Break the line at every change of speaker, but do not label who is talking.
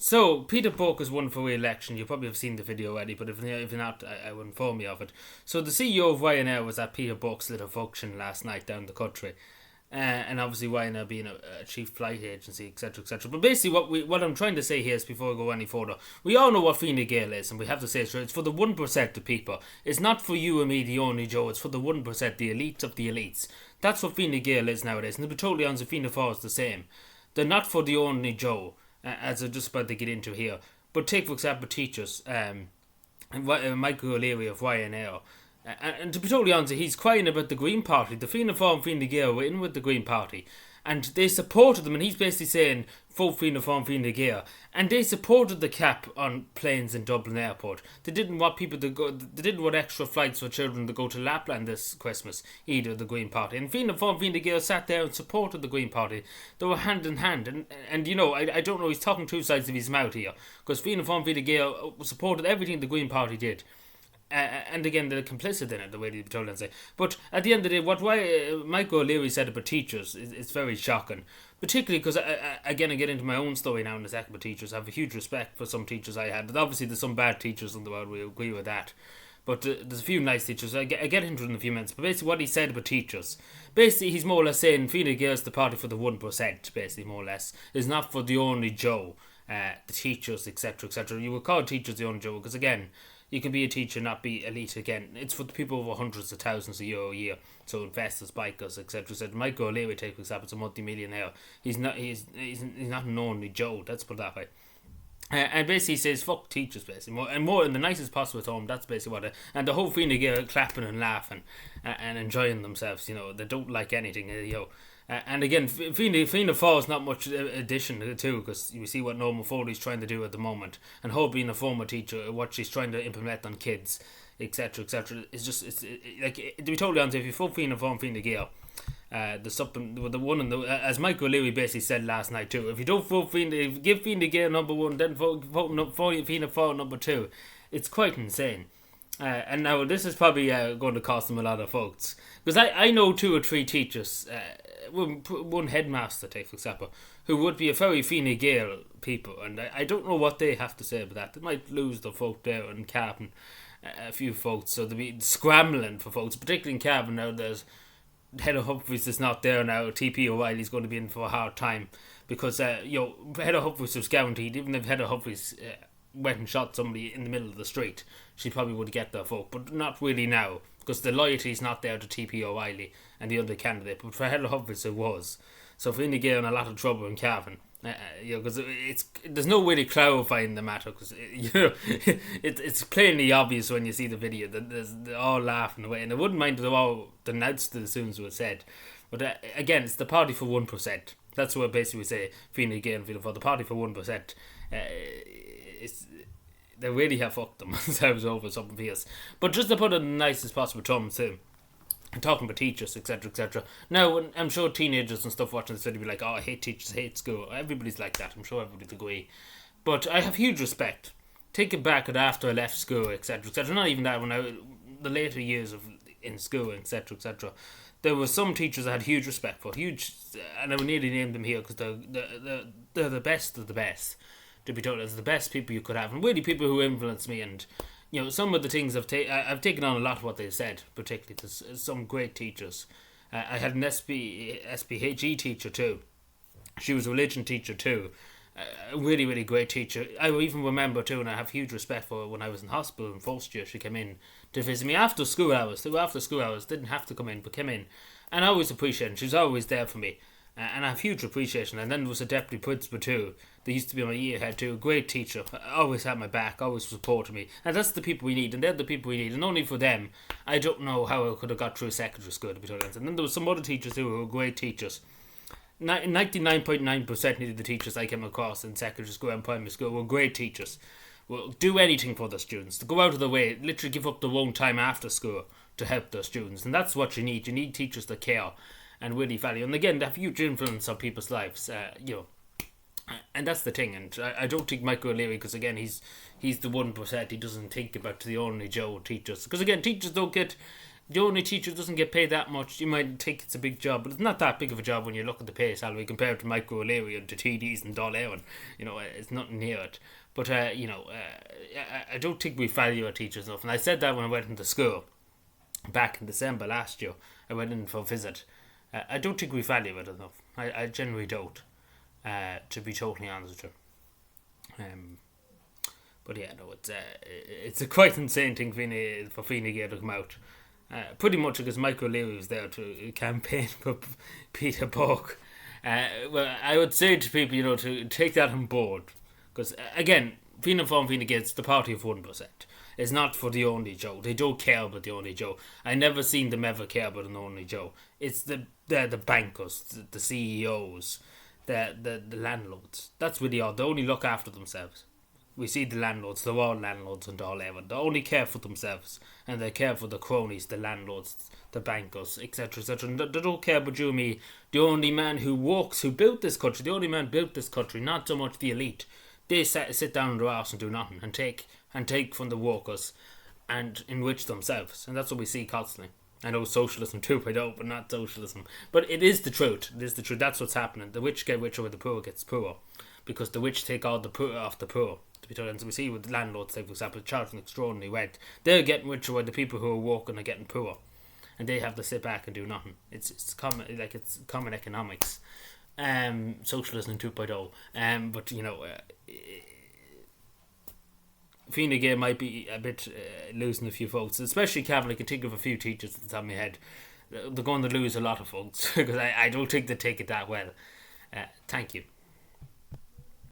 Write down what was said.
So, Peter Book has won for re-election. You probably have seen the video already, but if you're not, I will inform you of it. So, the CEO of Ryanair was at Peter Book's little function last night down the country. And obviously Ryanair being a chief flight agency, etc., etc. But basically, what I'm trying to say here is, before I go any further, we all know what Fine Gael is, and we have to say it's for the 1% of people. It's not for you and me, the only Joe. It's for the 1%, the elites of the elites. That's what Fine Gael is nowadays. And to be totally honest, Fianna Fáil is the same. They're not for the only Joe, as I'm just about to get into here. But take, for example, teachers. Michael O'Leary of Ryanair. And to be totally honest, he's crying about the Green Party. The Fianna Fáil and Fine Gael were in with the Green Party, and they supported them. And he's basically saying, vote Fianna Fáil and Fine Gael. And they supported the cap on planes in Dublin Airport. They didn't want people to go. They didn't want extra flights for children to go to Lapland this Christmas, either, the Green Party. And Fianna Fáil and Fine Gael sat there and supported the Green Party. They were hand in hand. And you know, I don't know, he's talking two sides of his mouth here, because Fianna Fáil and Fine Gael supported everything the Green Party did. And again, they're complicit in it, the way they told and say. But at the end of the day, what Michael O'Leary said about teachers is very shocking. Particularly because, again, I get into my own story now in a second about teachers. I have a huge respect for some teachers I had. And obviously, there's some bad teachers in the world, we agree with that. But there's a few nice teachers. I get into it in a few minutes. But basically, what he said about teachers, basically, he's more or less saying Fine Gael's the party for the 1%, basically, more or less. It's not for the only Joe, the teachers, etc., etc. You would call teachers the only Joe, because, again, you can be a teacher, not be elite. Again, it's for the people over hundreds of thousands a year. So investors, bikers, etc. etc. Michael O'Leary, take for example, is a multi-millionaire. He's not an only Joe. Let's put it that way. And basically he says fuck teachers, basically, and more in the nicest possible tone. That's basically what and the whole Fine Gael clapping and laughing and enjoying themselves. You know, they don't like anything. And again, Fianna Fáil is not much addition to, because you see what Norman Foley's trying to do at the moment, and her being a former teacher, what she's trying to implement on kids, etc., etc. It's like, to be totally honest, if you vote Fianna Fáil and Fine Gael, there's something with the one and the, as Michael O'Leary basically said last night too. If you don't vote give Fine Gael number one, then vote Fianna Fáil number two. It's quite insane. And now this is probably going to cost them a lot of votes, because I know 2 or 3 teachers, one headmaster, take for example, who would be a very Fine Gael people, and I don't know what they have to say about that. They might lose the vote there in Cavan, a few votes, so they'll be scrambling for votes, particularly in Cavan. Now there's Head of Humphreys is not there now. TP O'Reilly's going to be in for a hard time, because Head of Humphreys was guaranteed. Even if Head of Humphreys went and shot somebody in the middle of the street, she probably would get the vote, but not really now, because the loyalty is not there to TP O'Reilly and the other candidate. But for Head of Humphreys it was. So Fine Gael in a lot of trouble in Cavan. Because there's no way to clarifying the matter, because it's plainly obvious when you see the video that they're all laughing away, and I wouldn't mind if they all denounced it as soon as it was said. But again, it's the party for 1%. That's what basically we say. Fine Gael and Fianna Fáil, the party for 1%. They really have fucked themselves over something fierce. But just to put it in the nicest possible terms too, talking about teachers, etc., etc. Now, I'm sure teenagers and stuff watching this video will be like, oh, I hate teachers, I hate school. Everybody's like that. I'm sure everybody's agree. But I have huge respect. Take it back at after I left school, etc., etc. Not even that, the later years in school, etc., etc. There were some teachers I had huge respect for, and I would nearly name them here, because they're the best of the best. To be told, as the best people you could have, and really people who influenced me. And some of the things I've taken on a lot of what they said. Particularly, there's some great teachers. I had an SPHE teacher too. She was a religion teacher too. A really, really great teacher. I even remember too, and I have huge respect for her, when I was in hospital in first year, she came in to visit me after school hours. Didn't have to come in, but came in, and I always appreciated her. She was always there for me. And I have huge appreciation. And then there was a deputy principal too. They used to be my year head too. Great teacher. Always had my back. Always supported me. And that's the people we need. And they're the people we need. And only for them, I don't know how I could have got through secondary school, to be totally honest. And then there was some other teachers too who were great teachers. 99.9% of the teachers I came across in secondary school and primary school were great teachers. Will do anything for the students. To go out of their way, literally give up their own time after school to help their students. And that's what you need. You need teachers that care and really value, and again, they have huge influence on people's lives, and that's the thing. And I don't think Michael O'Leary, because again, he's the 1%. He doesn't think about the only Joe teachers, because again, teachers don't get The only teacher who doesn't get paid that much, you might think it's a big job, but it's not that big of a job when you look at the pay salary compared to Michael O'Leary and the TDs and Dáil Éireann. It's nothing near it. But, I don't think we value our teachers enough. And I said that when I went into school back in December last year. I went in for a visit. I don't think we value it enough. I generally don't, to be totally honest with you. But yeah, no, it's a quite insane thing for Fine Gael to come out. Pretty much because Michael O'Leary was there to campaign for Peter Buck. Well, I would say to people, to take that on board. Because, again, Fianna Fáil and Fine Gael, it's the party of 1%. It's not for the only Joe. They don't care about the only Joe. I never seen them ever care about an only Joe. It's the bankers, the CEOs, the landlords. That's really all. They only look after themselves. We see the landlords. They're all landlords and all ever. They only care for themselves, and they care for the cronies, the landlords, the bankers, etc., etc. And they don't care about you and me. The only man who built this country. The only man built this country. Not so much the elite. They sit down in their arse and do nothing and take from the workers and enrich themselves. And that's what we see constantly. I know socialism 2.0, but not socialism. But it is the truth. It is the truth. That's what's happening. The rich get richer when the poor gets poorer. Because the rich take all the poor off the poor. To be told. And so we see with the landlords, say, for example, charging extraordinary rent. They're getting richer while the people who are working are getting poorer. And they have to sit back and do nothing. It's common economics. Socialism 2.0. But, Fine Gael might be a bit losing a few votes, especially Cavan. I can think of a few teachers at the top of my head. They're going to lose a lot of votes because I don't think they take it that well. Thank you.